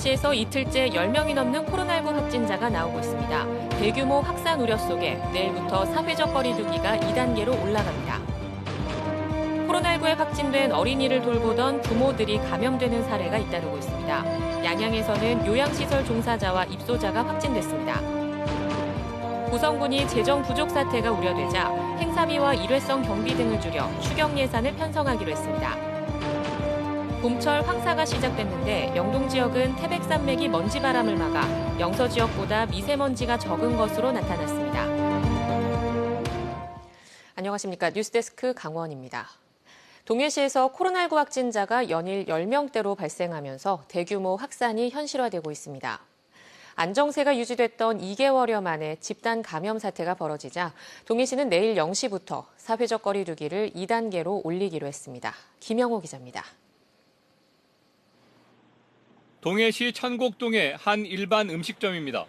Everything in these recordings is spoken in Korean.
동해시에서 이틀째 10명이 넘는 코로나19 확진자가 나오고 있습니다. 대규모 확산 우려 속에 내일부터 사회적 거리 두기가 2단계로 올라갑니다. 코로나19에 확진된 어린이를 돌보던 부모들이 감염되는 사례가 잇따르고 있습니다. 양양에서는 요양시설 종사자와 입소자가 확진됐습니다. 고성군이 재정 부족 사태가 우려되자 행사비와 일회성 경비 등을 줄여 추경 예산을 편성하기로 했습니다. 봄철 황사가 시작됐는데 영동 지역은 태백산맥이 먼지바람을 막아 영서 지역보다 미세먼지가 적은 것으로 나타났습니다. 안녕하십니까. 뉴스데스크 강원입니다. 동해시에서 코로나19 확진자가 연일 10명대로 발생하면서 대규모 확산이 현실화되고 있습니다. 안정세가 유지됐던 2개월여 만에 집단 감염 사태가 벌어지자 동해시는 내일 0시부터 사회적 거리 두기를 2단계로 올리기로 했습니다. 김영호 기자입니다. 동해시 천곡동의 한 일반 음식점입니다.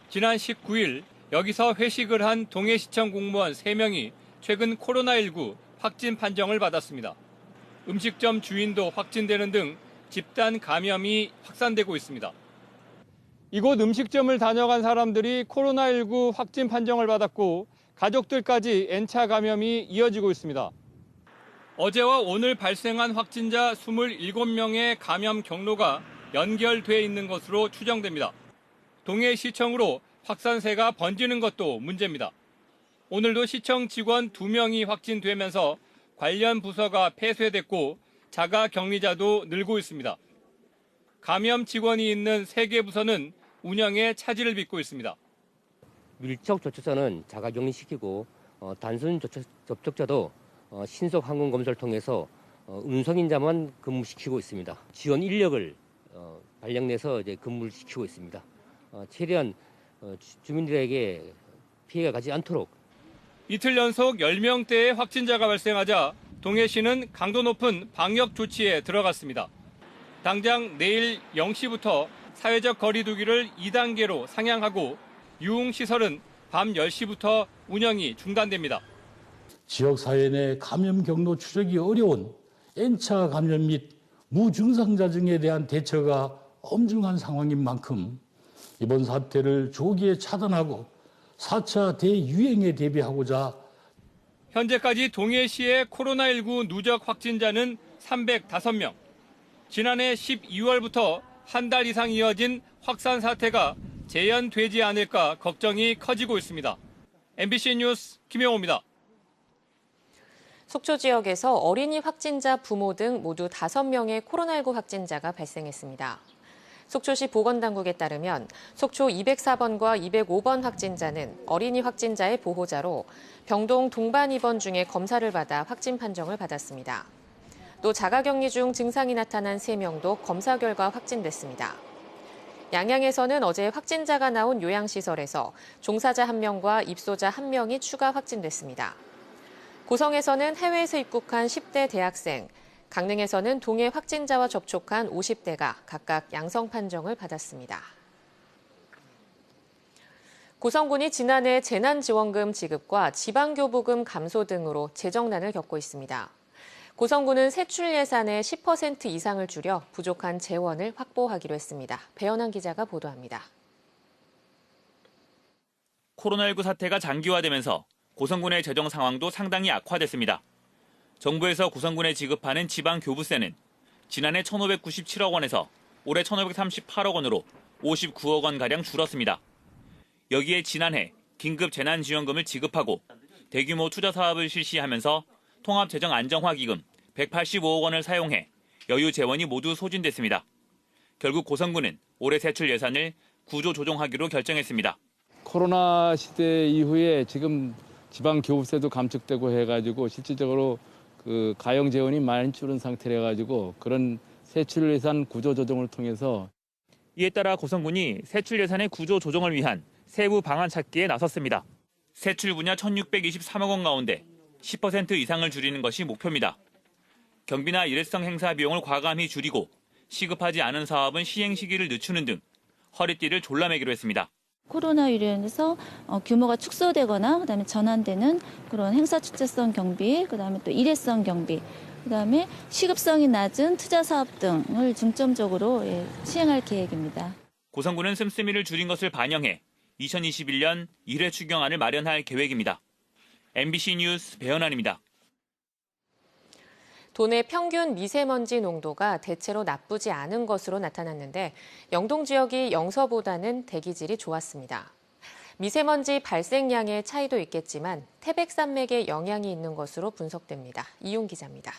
지난 19일 여기서 회식을 한 동해시청 공무원 3명이 최근 코로나19 확진 판정을 받았습니다. 음식점 주인도 확진되는 등 집단 감염이 확산되고 있습니다. 이곳 음식점을 다녀간 사람들이 코로나19 확진 판정을 받았고 가족들까지 N차 감염이 이어지고 있습니다. 어제와 오늘 발생한 확진자 27명의 감염 경로가 연결돼 있는 것으로 추정됩니다. 동해시청으로 확산세가 번지는 것도 문제입니다. 오늘도 시청 직원 2명이 확진되면서 관련 부서가 폐쇄됐고 자가격리자도 늘고 있습니다. 감염 직원이 있는 3개 부서는 운영에 차질을 빚고 있습니다. 밀접 접촉자는 자가격리시키고 단순 접촉자도 신속 항원 검사를 통해서 음성인자만 근무시키고 있습니다. 지원 인력을 발령내서 이제 근무를 시키고 있습니다. 최대한 주민들에게 피해가 가지 않도록. 이틀 연속 10명대의 확진자가 발생하자 동해시는 강도 높은 방역 조치에 들어갔습니다. 당장 내일 0시부터 사회적 거리 두기를 2단계로 상향하고 유흥시설은 밤 10시부터 운영이 중단됩니다. 지역사회 내 감염 경로 추적이 어려운 N차 감염 및 무증상자 등에 대한 대처가 엄중한 상황인 만큼 이번 사태를 조기에 차단하고 4차 대유행에 대비하고자 현재까지 동해시의 코로나19 누적 확진자는 305명. 지난해 12월부터 한 달 이상 이어진 확산 사태가 재현되지 않을까 걱정이 커지고 있습니다. MBC 뉴스 김영호입니다. 속초 지역에서 어린이 확진자 부모 등 모두 5명의 코로나19 확진자가 발생했습니다. 속초시 보건당국에 따르면 속초 204번과 205번 확진자는 어린이 확진자의 보호자로 병동 동반 입원 중에 검사를 받아 확진 판정을 받았습니다. 또 자가격리 중 증상이 나타난 3명도 검사 결과 확진됐습니다. 양양에서는 어제 확진자가 나온 요양시설에서 종사자 1명과 입소자 1명이 추가 확진됐습니다. 고성에서는 해외에서 입국한 10대 대학생, 강릉에서는 동해 확진자와 접촉한 50대가 각각 양성 판정을 받았습니다. 고성군이 지난해 재난지원금 지급과 지방교부금 감소 등으로 재정난을 겪고 있습니다. 고성군은 세출 예산의 10% 이상을 줄여 부족한 재원을 확보하기로 했습니다. 배현환 기자가 보도합니다. 코로나19 사태가 장기화되면서 고성군의 재정 상황도 상당히 악화됐습니다. 정부에서 고성군에 지급하는 지방교부세는 지난해 1,597억 원에서 올해 1,538억 원으로 59억 원가량 줄었습니다. 여기에 지난해 긴급 재난지원금을 지급하고 대규모 투자 사업을 실시하면서 통합재정안정화기금 185억 원을 사용해 여유 재원이 모두 소진됐습니다. 결국 고성군은 올해 세출 예산을 구조 조정하기로 결정했습니다. 코로나 시대 이후에 지금 지방교부세도 감축되고 해가지고 실질적으로 그 가용 재원이 많이 줄은 상태라 가지고 그런 세출 예산 구조 조정을 통해서 이에 따라 고성군이 세출 예산의 구조 조정을 위한 세부 방안 찾기에 나섰습니다. 세출 분야 1,623억 원 가운데 10% 이상을 줄이는 것이 목표입니다. 경비나 일회성 행사 비용을 과감히 줄이고 시급하지 않은 사업은 시행 시기를 늦추는 등 허리띠를 졸라매기로 했습니다. 코로나로 인해서 규모가 축소되거나 그다음에 전환되는 그런 행사 축제성 경비, 그다음에 또 일회성 경비, 그다음에 시급성이 낮은 투자 사업 등을 중점적으로 시행할 계획입니다. 고성군은 씀씀이를 줄인 것을 반영해 2021년 1회 추경안을 마련할 계획입니다. MBC 뉴스 배현환입니다. 도내 평균 미세먼지 농도가 대체로 나쁘지 않은 것으로 나타났는데 영동 지역이 영서보다는 대기질이 좋았습니다. 미세먼지 발생량의 차이도 있겠지만 태백산맥에 영향이 있는 것으로 분석됩니다. 이용 기자입니다.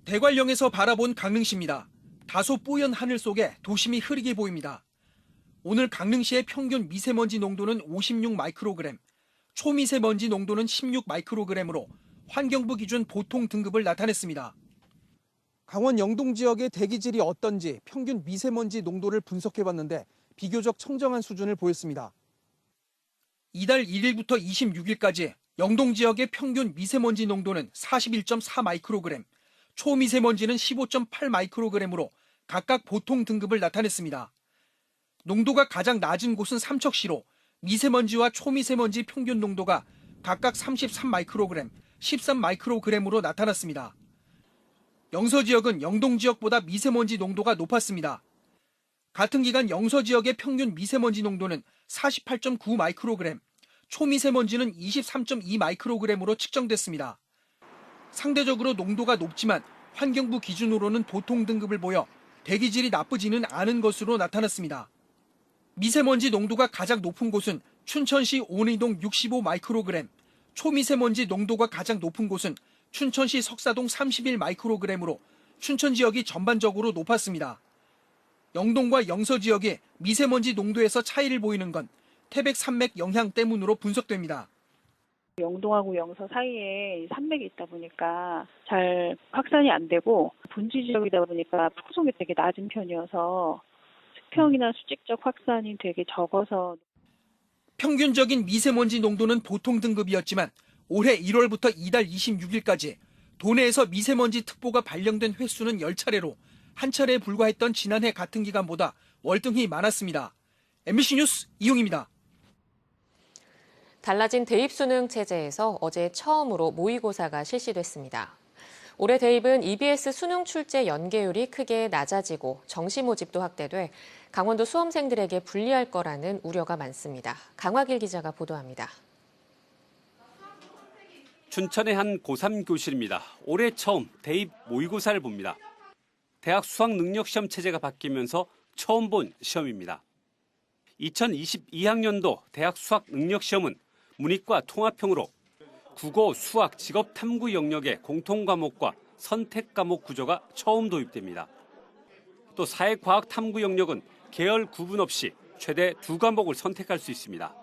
대관령에서 바라본 강릉시입니다. 다소 뿌연 하늘 속에 도심이 흐리게 보입니다. 오늘 강릉시의 평균 미세먼지 농도는 56 마이크로그램, 초미세먼지 농도는 16 마이크로그램으로 환경부 기준 보통 등급을 나타냈습니다. 강원 영동 지역의 대기질이 어떤지 평균 미세먼지 농도를 분석해봤는데 비교적 청정한 수준을 보였습니다. 이달 1일부터 26일까지 영동 지역의 평균 미세먼지 농도는 41.4 마이크로그램, 초미세먼지는 15.8 마이크로그램으로 각각 보통 등급을 나타냈습니다. 농도가 가장 낮은 곳은 삼척시로 미세먼지와 초미세먼지 평균 농도가 각각 33 마이크로그램, 13 마이크로그램으로 나타났습니다. 영서 지역은 영동 지역보다 미세먼지 농도가 높았습니다. 같은 기간 영서 지역의 평균 미세먼지 농도는 48.9 마이크로그램, 초미세먼지는 23.2 마이크로그램으로 측정됐습니다. 상대적으로 농도가 높지만 환경부 기준으로는 보통 등급을 보여 대기질이 나쁘지는 않은 것으로 나타났습니다. 미세먼지 농도가 가장 높은 곳은 춘천시 온의동 65 마이크로그램, 초미세먼지 농도가 가장 높은 곳은 춘천시 석사동 31 마이크로그램으로 춘천 지역이 전반적으로 높았습니다. 영동과 영서 지역의 미세먼지 농도에서 차이를 보이는 건 태백산맥 영향 때문으로 분석됩니다. 영동하고 영서 사이에 산맥이 있다 보니까 잘 확산이 안 되고 분지 지역이다 보니까 풍속이 되게 낮은 편이어서 수평이나 수직적 확산이 되게 적어서 평균적인 미세먼지 농도는 보통 등급이었지만 올해 1월부터 이달 26일까지 도내에서 미세먼지 특보가 발령된 횟수는 10차례로 한 차례에 불과했던 지난해 같은 기간보다 월등히 많았습니다. MBC 뉴스 이용입니다. 달라진 대입수능 체제에서 어제 처음으로 모의고사가 실시됐습니다. 올해 대입은 EBS 수능 출제 연계율이 크게 낮아지고 정시 모집도 확대돼 강원도 수험생들에게 불리할 거라는 우려가 많습니다. 강화길 기자가 보도합니다. 춘천의 한 고3 교실입니다. 올해 처음 대입 모의고사를 봅니다. 대학 수학능력시험 체제가 바뀌면서 처음 본 시험입니다. 2022학년도 대학 수학능력시험은 문이과 통합형으로 국어, 수학, 직업 탐구 영역의 공통 과목과 선택 과목 구조가 처음 도입됩니다. 또 사회과학 탐구 영역은 계열 구분 없이 최대 2과목을 선택할 수 있습니다.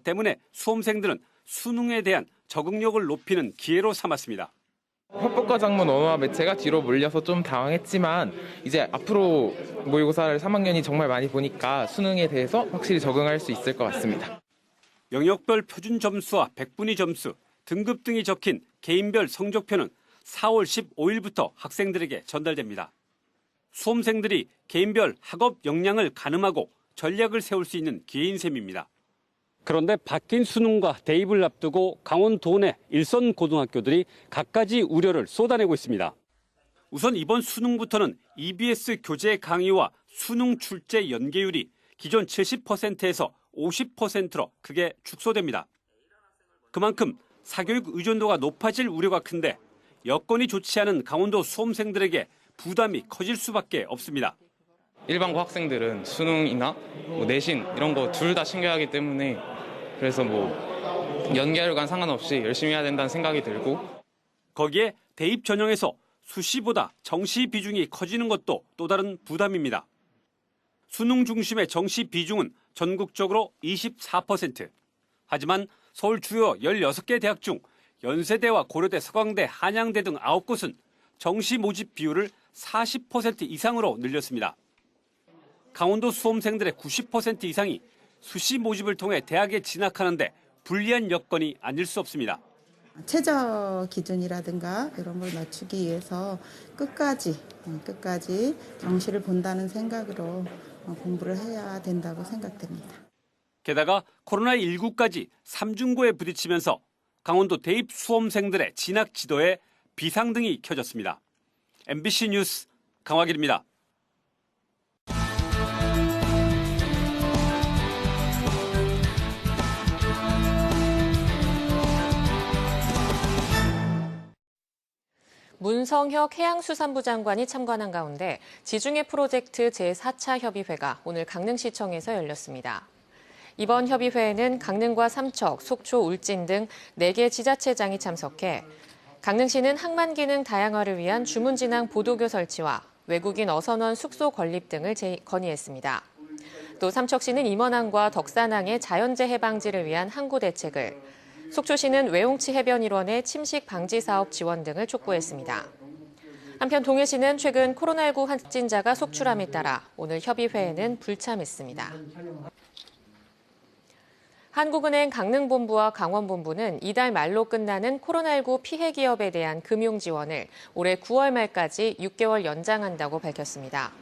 때문에 수험생들은 수능에 대한 적응력을 높이는 기회로 삼았습니다. 협북과 작문 언어와 매체가 뒤로 몰려서 좀 당황했지만 이제 앞으로 모의고사를 3학년이 정말 많이 보니까 수능에 대해서 확실히 적응할 수 있을 것 같습니다. 영역별 표준 점수와 백분위 점수, 등급 등이 적힌 개인별 성적표는 4월 15일부터 학생들에게 전달됩니다. 수험생들이 개인별 학업 역량을 가늠하고 전략을 세울 수 있는 기회인 셈입니다. 그런데 바뀐 수능과 대입을 앞두고 강원도 내 일선 고등학교들이 갖가지 우려를 쏟아내고 있습니다. 우선 이번 수능부터는 EBS 교재 강의와 수능 출제 연계율이 기존 70%에서 50%로 크게 축소됩니다. 그만큼 사교육 의존도가 높아질 우려가 큰데 여건이 좋지 않은 강원도 수험생들에게 부담이 커질 수밖에 없습니다. 일반고 학생들은 수능이나 내신 이런 거 둘 다 챙겨야 하기 때문에 그래서 연계율과 상관없이 열심히 해야 된다는 생각이 들고 거기에 대입 전형에서 수시보다 정시 비중이 커지는 것도 또 다른 부담입니다. 수능 중심의 정시 비중은 전국적으로 24%. 하지만 서울 주요 16개 대학 중 연세대와 고려대, 서강대, 한양대 등 9곳은 정시 모집 비율을 40% 이상으로 늘렸습니다. 강원도 수험생들의 90% 이상이 수시 모집을 통해 대학에 진학하는데 불리한 여건이 아닐 수 없습니다. 최저 기준이라든가 이런 걸 낮추기 위해서 끝까지 정시를 본다는 생각으로 공부를 해야 된다고 생각됩니다. 게다가 코로나19까지 3중고에 부딪히면서 강원도 대입 수험생들의 진학 지도에 비상등이 켜졌습니다. MBC 뉴스 강화길입니다. 문성혁 해양수산부 장관이 참관한 가운데 지중해 프로젝트 제4차 협의회가 오늘 강릉시청에서 열렸습니다. 이번 협의회에는 강릉과 삼척, 속초, 울진 등 4개 지자체장이 참석해 강릉시는 항만 기능 다양화를 위한 주문진항 보도교 설치와 외국인 어선원 숙소 건립 등을 건의했습니다. 또 삼척시는 임원항과 덕산항의 자연재해 방지를 위한 항구 대책을, 속초시는 외홍치 해변 일원의 침식 방지 사업 지원 등을 촉구했습니다. 한편 동해시는 최근 코로나19 확진자가 속출함에 따라 오늘 협의회에는 불참했습니다. 한국은행 강릉본부와 강원본부는 이달 말로 끝나는 코로나19 피해 기업에 대한 금융 지원을 올해 9월 말까지 6개월 연장한다고 밝혔습니다.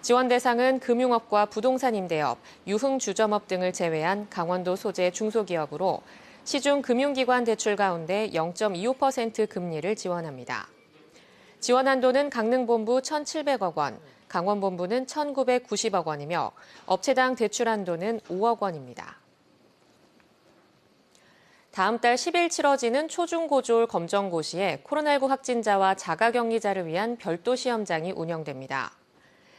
지원 대상은 금융업과 부동산 임대업, 유흥주점업 등을 제외한 강원도 소재 중소기업으로 시중 금융기관 대출 가운데 0.25% 금리를 지원합니다. 지원 한도는 강릉본부 1,700억 원, 강원본부는 1,990억 원이며 업체당 대출 한도는 5억 원입니다. 다음 달 10일 치러지는 초중고졸 검정고시에 코로나19 확진자와 자가격리자를 위한 별도 시험장이 운영됩니다.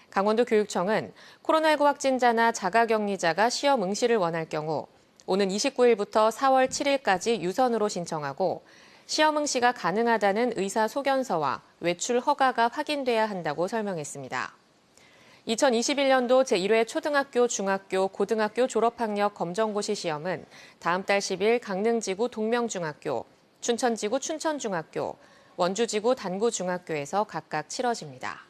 강원도 교육청은 코로나19 확진자나 자가격리자가 시험 응시를 원할 경우 오는 29일부터 4월 7일까지 유선으로 신청하고 시험 응시가 가능하다는 의사소견서와 외출 허가가 확인돼야 한다고 설명했습니다. 2021년도 제1회 초등학교, 중학교, 고등학교 졸업학력 검정고시 시험은 다음 달 10일 강릉지구 동명중학교, 춘천지구 춘천중학교, 원주지구 단구중학교에서 각각 치러집니다.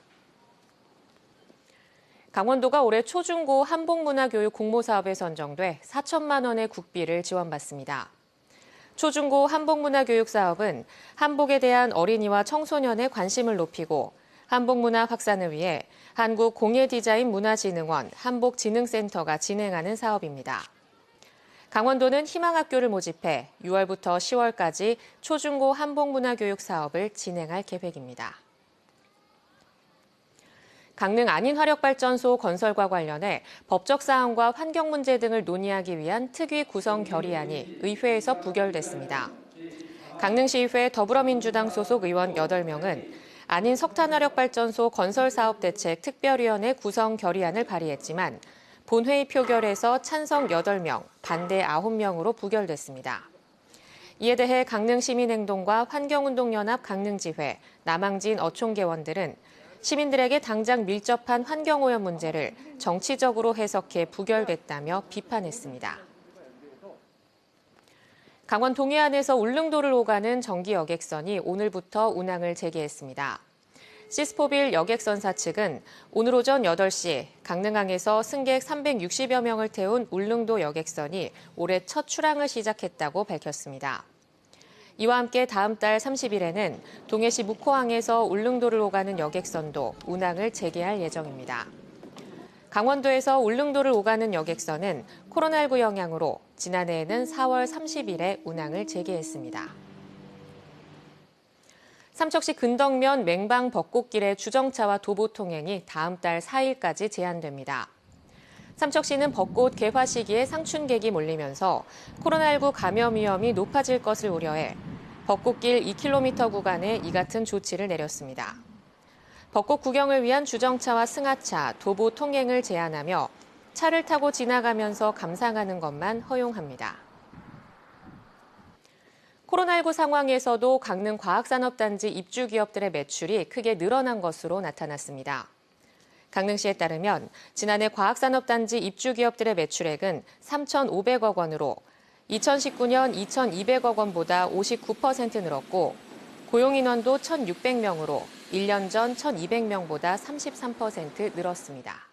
강원도가 올해 초중고 한복문화교육 공모사업에 선정돼 4천만 원의 국비를 지원받습니다. 초중고 한복문화교육 사업은 한복에 대한 어린이와 청소년의 관심을 높이고 한복문화 확산을 위해 한국공예디자인문화진흥원 한복진흥센터가 진행하는 사업입니다. 강원도는 희망학교를 모집해 6월부터 10월까지 초중고 한복문화교육 사업을 진행할 계획입니다. 강릉 안인화력발전소 건설과 관련해 법적 사항과 환경 문제 등을 논의하기 위한 특위 구성 결의안이 의회에서 부결됐습니다. 강릉시의회 더불어민주당 소속 의원 8명은 안인 석탄화력발전소 건설사업대책 특별위원회 구성 결의안을 발의했지만 본회의 표결에서 찬성 8명, 반대 9명으로 부결됐습니다. 이에 대해 강릉시민행동과 환경운동연합 강릉지회, 남항진 어촌계원들은 시민들에게 당장 밀접한 환경오염 문제를 정치적으로 해석해 부결됐다며 비판했습니다. 강원 동해안에서 울릉도를 오가는 정기 여객선이 오늘부터 운항을 재개했습니다. 시스포빌 여객선사 측은 오늘 오전 8시 강릉항에서 승객 360여 명을 태운 울릉도 여객선이 올해 첫 출항을 시작했다고 밝혔습니다. 이와 함께 다음 달 30일에는 동해시 묵호항에서 울릉도를 오가는 여객선도 운항을 재개할 예정입니다. 강원도에서 울릉도를 오가는 여객선은 코로나19 영향으로 지난해에는 4월 30일에 운항을 재개했습니다. 삼척시 근덕면 맹방 벚꽃길의 주정차와 도보 통행이 다음 달 4일까지 제한됩니다. 삼척시는 벚꽃 개화 시기에 상춘객이 몰리면서 코로나19 감염 위험이 높아질 것을 우려해 벚꽃길 2km 구간에 이 같은 조치를 내렸습니다. 벚꽃 구경을 위한 주정차와 승하차, 도보 통행을 제한하며 차를 타고 지나가면서 감상하는 것만 허용합니다. 코로나19 상황에서도 강릉 과학산업단지 입주 기업들의 매출이 크게 늘어난 것으로 나타났습니다. 강릉시에 따르면 지난해 과학산업단지 입주 기업들의 매출액은 3,500억 원으로 2019년 2,200억 원보다 59% 늘었고 고용 인원도 1,600명으로 1년 전 1,200명보다 33% 늘었습니다.